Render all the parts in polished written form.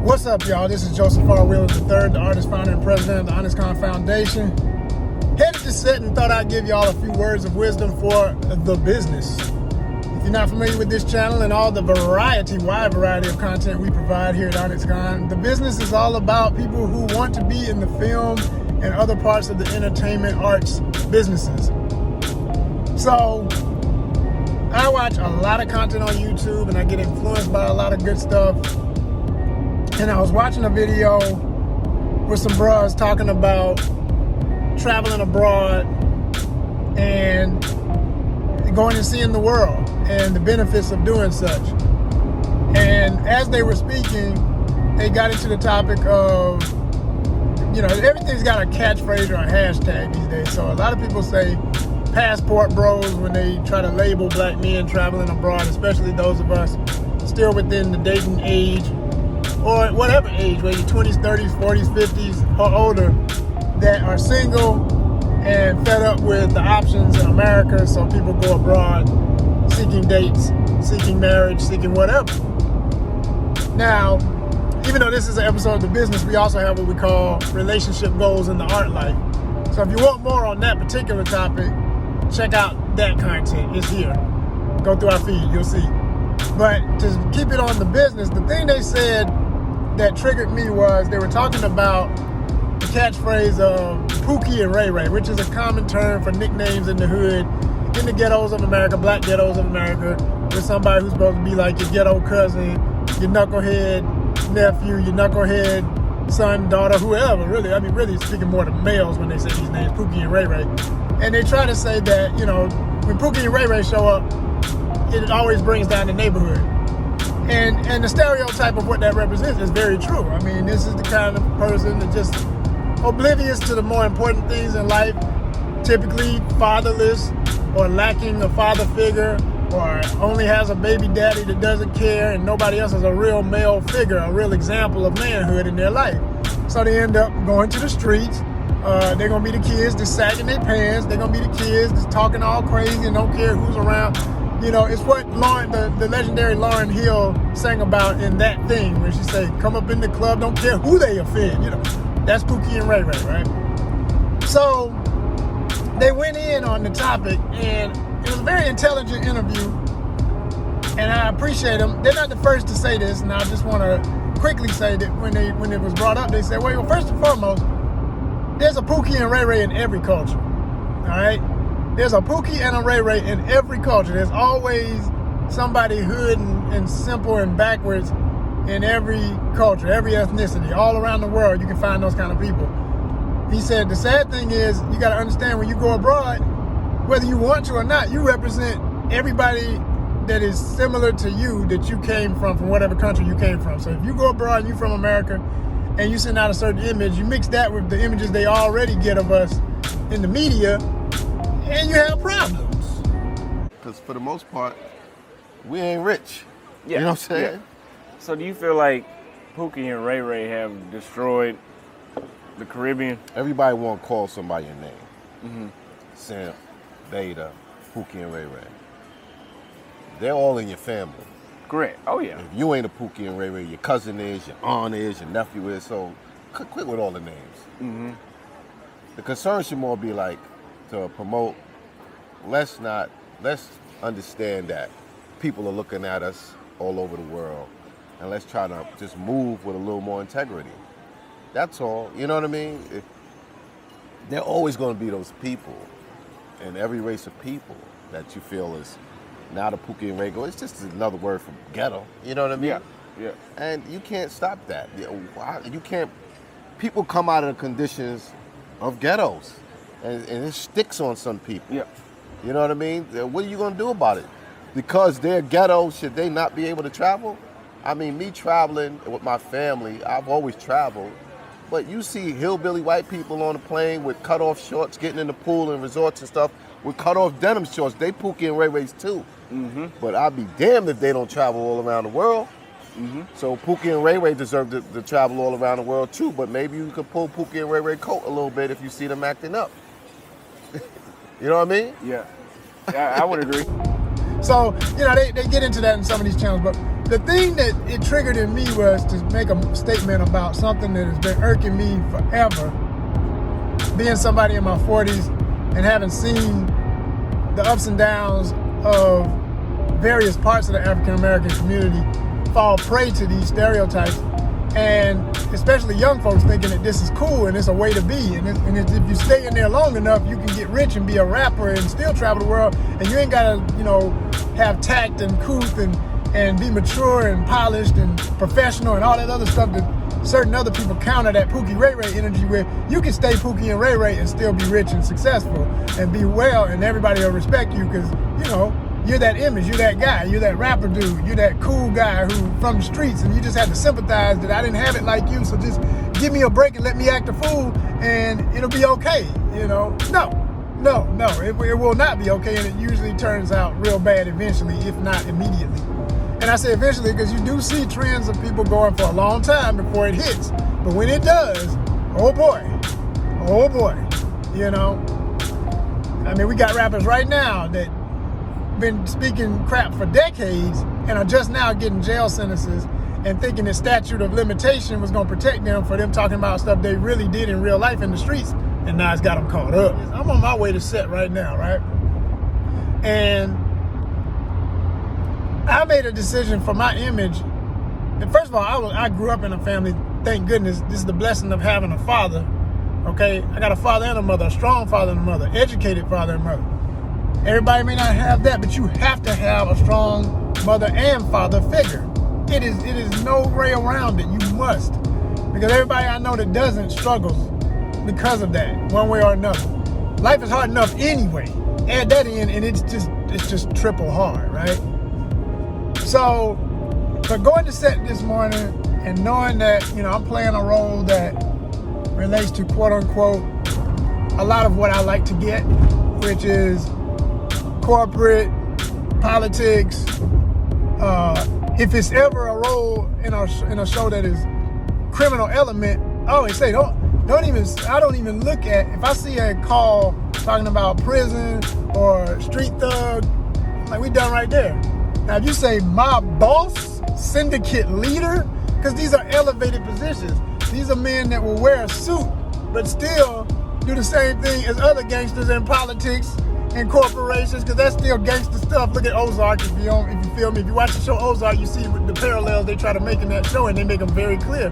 What's up, y'all? This is Joseph R. Wheeler III, the artist, founder, and president of the ONYXCON Foundation. Headed to set and thought I'd give y'all a few words of wisdom for the business. If you're not familiar with this channel and all the wide variety of content we provide here at ONYXCON, the business is all about people who want to be in the film and other parts of the entertainment arts businesses. So, I watch a lot of content on YouTube and I get influenced by a lot of good stuff. And I was watching a video with some bros talking about traveling abroad and going and seeing the world and the benefits of doing such. And as they were speaking, they got into the topic of, you know, everything's got a catchphrase or a hashtag these days. So a lot of people say passport bros when they try to label black men traveling abroad, especially those of us still within the dating age or whatever age, whether you're 20s, 30s, 40s, 50s, or older, that are single and fed up with the options in America, so people go abroad seeking dates, seeking marriage, seeking whatever. Now, even though this is an episode of the business, we also have what we call relationship goals in the art life. So if you want more on that particular topic, check out that content. It's here. Go through our feed, you'll see. But to keep it on the business, the thing they said that triggered me was they were talking about the catchphrase of Pookie and Ray Ray, which is a common term for nicknames in the hood, in the ghettos of America, black ghettos of America, with somebody who's supposed to be like your ghetto cousin, your knucklehead nephew, your knucklehead son, daughter, whoever, really. I mean, really speaking more to males when they say these names, Pookie and Ray Ray. And they try to say that, you know, when Pookie and Ray Ray show up, it always brings down the neighborhood. And the stereotype of what that represents is very true. I mean, this is the kind of person that just oblivious to the more important things in life, typically fatherless or lacking a father figure, or only has a baby daddy that doesn't care, and nobody else has a real male figure, a real example of manhood in their life. So they end up going to the streets. They're going to be the kids that's sagging their pants. They're going to be the kids that's talking all crazy and don't care who's around. You know, it's what the legendary Lauryn Hill sang about in That Thing, where she said, come up in the club, don't care who they offend. You know, that's Pookie and Ray Ray, right? So they went in on the topic, and it was a very intelligent interview, and I appreciate them. They're not the first to say this, and I just want to quickly say that when it was brought up, they said, well, first and foremost, there's a Pookie and Ray Ray in every culture, all right? There's a Pookie and a Ray Ray in every culture. There's always somebody hood and simple and backwards in every culture, every ethnicity. All around the world, you can find those kind of people. He said, the sad thing is, you got to understand when you go abroad, whether you want to or not, you represent everybody that is similar to you that you came from whatever country you came from. So if you go abroad and you're from America and you send out a certain image, you mix that with the images they already get of us in the media, and you have problems. Because for the most part, we ain't rich. Yeah. You know what I'm saying? Yeah. So do you feel like Pookie and Ray Ray have destroyed the Caribbean? Everybody want to call somebody a name. Mm-hmm. Simp, Beta, Pookie and Ray Ray. They're all in your family. Correct. Oh, yeah. If you ain't a Pookie and Ray Ray, your cousin is, your aunt is, your nephew is, so quit with all the names. Mm-hmm. The concern should more be like, to promote, let's understand that people are looking at us all over the world, and let's try to just move with a little more integrity. That's all. You know what I mean? There are always going to be those people in every race of people that you feel is not a Pookie and Ray Ray. It's just another word for ghetto. You know what I mean? Yeah. Yeah. And you can't stop that. You can't. People come out of the conditions of ghettos. And it sticks on some people. Yeah. You know what I mean? What are you going to do about it? Because they're ghetto, should they not be able to travel? I mean, me traveling with my family, I've always traveled. But you see hillbilly white people on the plane with cut-off shorts, getting in the pool and resorts and stuff with cut-off denim shorts. They Pookie and Ray Rays too. Mm-hmm. But I'd be damned if they don't travel all around the world. Mm-hmm. So Pookie and Ray Ray deserve to travel all around the world too. But maybe you could pull Pookie and Ray Ray coat a little bit if you see them acting up. You know what I mean? Yeah. I would agree. So, you know, they get into that in some of these channels, but the thing that it triggered in me was to make a statement about something that has been irking me forever. Being somebody in my 40s and having seen the ups and downs of various parts of the African American community fall prey to these stereotypes, and especially young folks thinking that this is cool and it's a way to be, and if you stay in there long enough, you can get rich and be a rapper and still travel the world, and you ain't gotta, have tact and couth and be mature and polished and professional and all that other stuff that certain other people counter that Pookie Ray Ray energy with. You can stay Pookie and Ray Ray and still be rich and successful and be well, and everybody will respect you because, you're that image, you're that guy, you're that rapper dude, you're that cool guy who from the streets, and you just had to sympathize that I didn't have it like you, so just give me a break and let me act a fool and it'll be okay, No, it will not be okay, and it usually turns out real bad eventually, if not immediately. And I say eventually because you do see trends of people going for a long time before it hits. But when it does, oh boy. I mean, we got rappers right now that been speaking crap for decades and are just now getting jail sentences and thinking the statute of limitation was going to protect them for them talking about stuff they really did in real life in the streets. And now it's got them caught up. I'm on my way to set right now, right? And I made a decision for my image. And first of all, I grew up in a family, thank goodness. This is the blessing of having a father, okay? I got a father and a mother, a strong father and a mother, educated father and mother. Everybody may not have that, but you have to have a strong mother and father figure. It is no way around it. You must. Because everybody I know that doesn't struggles because of that, one way or another. Life is hard enough anyway. Add that in and it's just triple hard, right? So, but going to set this morning and knowing that, I'm playing a role that relates to quote unquote a lot of what I like to get, which is corporate politics. If it's ever a role in a show that is criminal element, I always say I don't even look at, if I see a call talking about prison or street thug, like we done right there. Now if you say mob boss, syndicate leader, because these are elevated positions. These are men that will wear a suit but still do the same thing as other gangsters in politics and corporations, because that's still gangster stuff. Look at Ozark, if you feel me. If you watch the show Ozark, you see the parallels they try to make in that show, and they make them very clear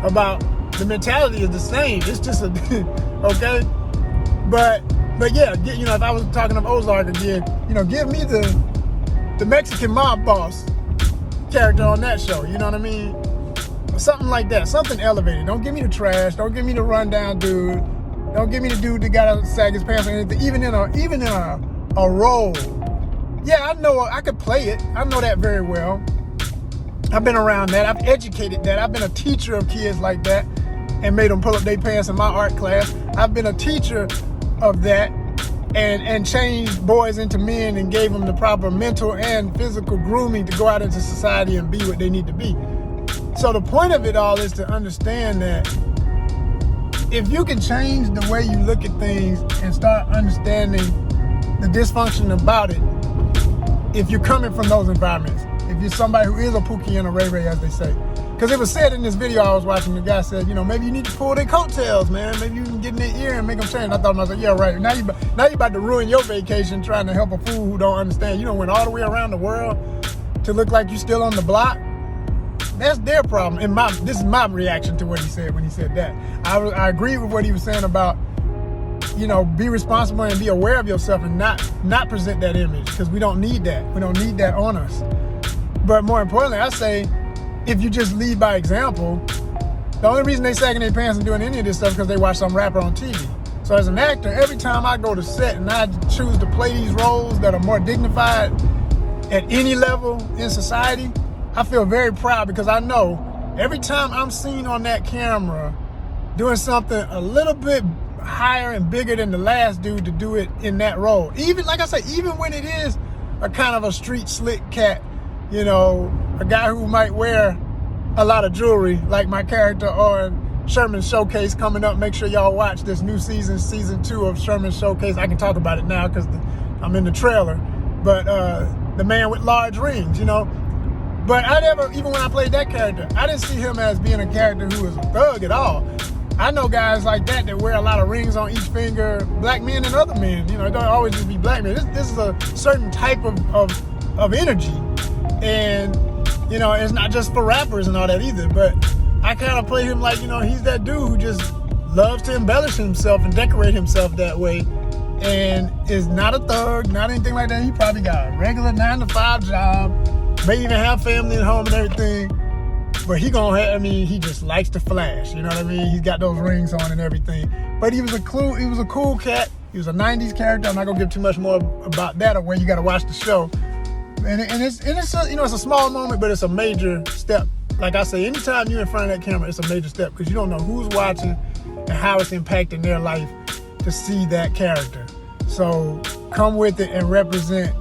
about the mentality is the same. It's just okay. But yeah, if I was talking of Ozark again, give me the Mexican mob boss character on that show. You know what I mean? Something like that. Something elevated. Don't give me the trash. Don't give me the rundown dude. Don't give me the dude that got to sag his pants or anything. Even in a role. Yeah, I know I could play it. I know that very well. I've been around that. I've educated that. I've been a teacher of kids like that and made them pull up their pants in my art class. I've been a teacher of that and changed boys into men and gave them the proper mental and physical grooming to go out into society and be what they need to be. So the point of it all is to understand that if you can change the way you look at things and start understanding the dysfunction about it, if you're coming from those environments, if you're somebody who is a Pookie and a Ray Ray, as they say. Because it was said in this video I was watching, the guy said, maybe you need to pull their coattails, man. Maybe you can get in their ear and make them change. I thought to myself, yeah, right. Now you about to ruin your vacation trying to help a fool who don't understand. You done went all the way around the world to look like you still on the block. That's their problem. This is my reaction to what he said when he said that. I agree with what he was saying about, be responsible and be aware of yourself and not present that image, because we don't need that. We don't need that on us. But more importantly, I say, if you just lead by example, the only reason they sagging their pants and doing any of this stuff is because they watch some rapper on TV. So as an actor, every time I go to set and I choose to play these roles that are more dignified at any level in society, I feel very proud, because I know every time I'm seen on that camera doing something a little bit higher and bigger than the last dude to do it in that role. Even, like I say, even when it is a kind of a street slick cat, a guy who might wear a lot of jewelry, like my character on Sherman's Showcase coming up. Make sure y'all watch this new season 2 of Sherman's Showcase. I can talk about it now because I'm in the trailer. But the man with large rings, But I never, even when I played that character, I didn't see him as being a character who was a thug at all. I know guys like that wear a lot of rings on each finger, black men and other men. You know, it don't always just be black men. This is a certain type of energy. And, you know, it's not just for rappers and all that either. But I kind of play him like, you know, he's that dude who just loves to embellish himself and decorate himself that way. And is not a thug, not anything like that. He probably got a regular 9-to-5 job, may even have family at home and everything. But he he just likes to flash, you know what I mean? He's got those rings on and everything. But he was a cool cat. He was a 90s character. I'm not gonna give too much more about that away. You gotta watch the show. And it's a, you know, it's a small moment, but it's a major step. Like I say, anytime you're in front of that camera, it's a major step because you don't know who's watching and how it's impacting their life to see that character. So come with it and represent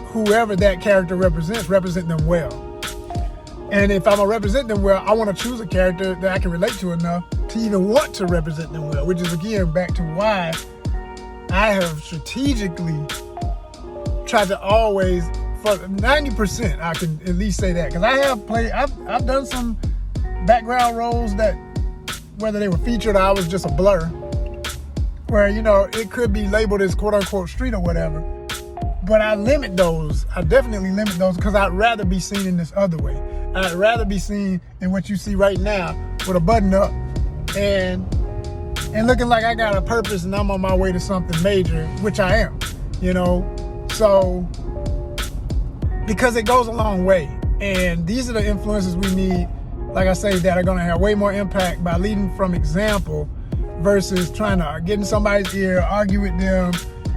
whoever that character represents, represent them well. And if I'm gonna represent them well, I want to choose a character that I can relate to enough to even want to represent them well, which is again back to why I have strategically tried to always, for 90%, I can at least say that, because I've done some background roles that, whether they were featured or I was just a blur, where, you know, it could be labeled as quote unquote street or whatever. But I limit those. I definitely limit those because I'd rather be seen in this other way. I'd rather be seen in what you see right now with a button up and looking like I got a purpose and I'm on my way to something major, which I am, you know. So, because it goes a long way. And these are the influences we need, like I say, that are going to have way more impact by leading from example versus trying to get in somebody's ear, argue with them,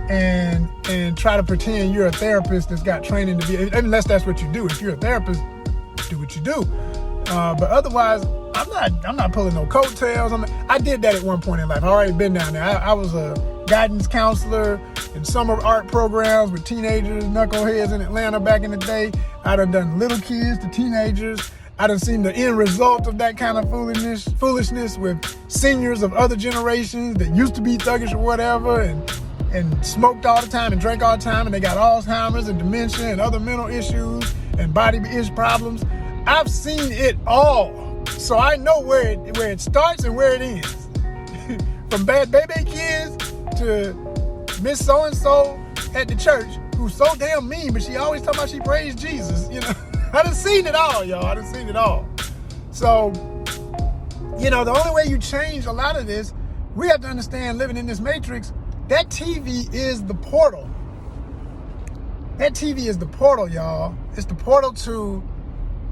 and try to pretend you're a therapist that's got training to be, unless that's what you do. If you're a therapist, do what you do. But otherwise, I'm not pulling no coattails. I did that at one point in life. I already been down there. I was a guidance counselor in summer art programs with teenagers, knuckleheads in Atlanta back in the day. I done little kids to teenagers. I done seen the end result of that kind of foolishness with seniors of other generations that used to be thuggish or whatever and smoked all the time and drank all the time, and they got Alzheimer's and dementia and other mental issues and body issue problems. I've seen it all. So I know where it starts and where it ends. From bad baby kids to Miss So-and-so at the church who's so damn mean, but she always talking about she praised Jesus, you know. I done seen it all, y'all. I done seen it all. So, you know, the only way you change a lot of this, we have to understand, living in this matrix, that TV is the portal. That TV is the portal, y'all. It's the portal to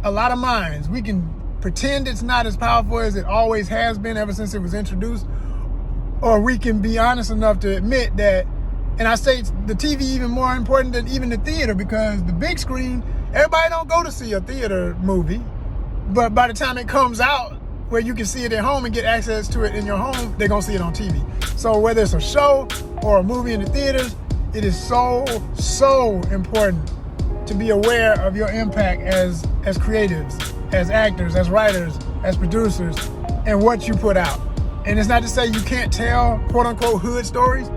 a lot of minds. We can pretend it's not as powerful as it always has been ever since it was introduced, or we can be honest enough to admit that, and I say the TV even more important than even the theater, because the big screen, everybody don't go to see a theater movie, but by the time it comes out where you can see it at home and get access to it in your home, they're gonna see it on TV. So whether it's a show or a movie in the theaters, it is so important to be aware of your impact as creatives, as actors, as writers, as producers, and what you put out. And it's not to say you can't tell quote unquote hood stories,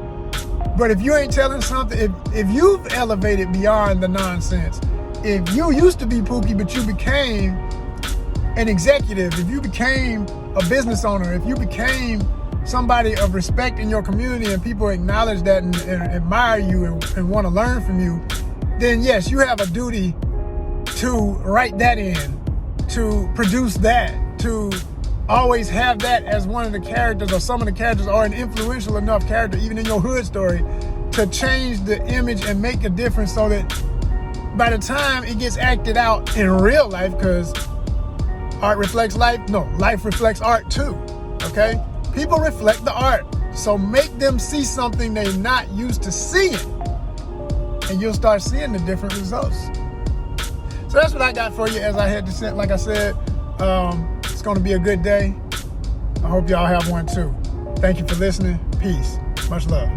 but if you ain't telling something, if you've elevated beyond the nonsense, if you used to be Pookie but you became an executive, if you became a business owner, if you became somebody of respect in your community and people acknowledge that and admire you and want to learn from you, then yes, you have a duty to write that in, to produce that, to always have that as one of the characters or some of the characters, or an influential enough character, even in your hood story, to change the image and make a difference so that by the time it gets acted out in real life, because art reflects life, no, life reflects art too, okay? People reflect the art, so make them see something they're not used to seeing, and you'll start seeing the different results. So that's what I got for you as I head to set. Like I said, it's gonna be a good day. I hope y'all have one too. Thank you for listening. Peace. Much love.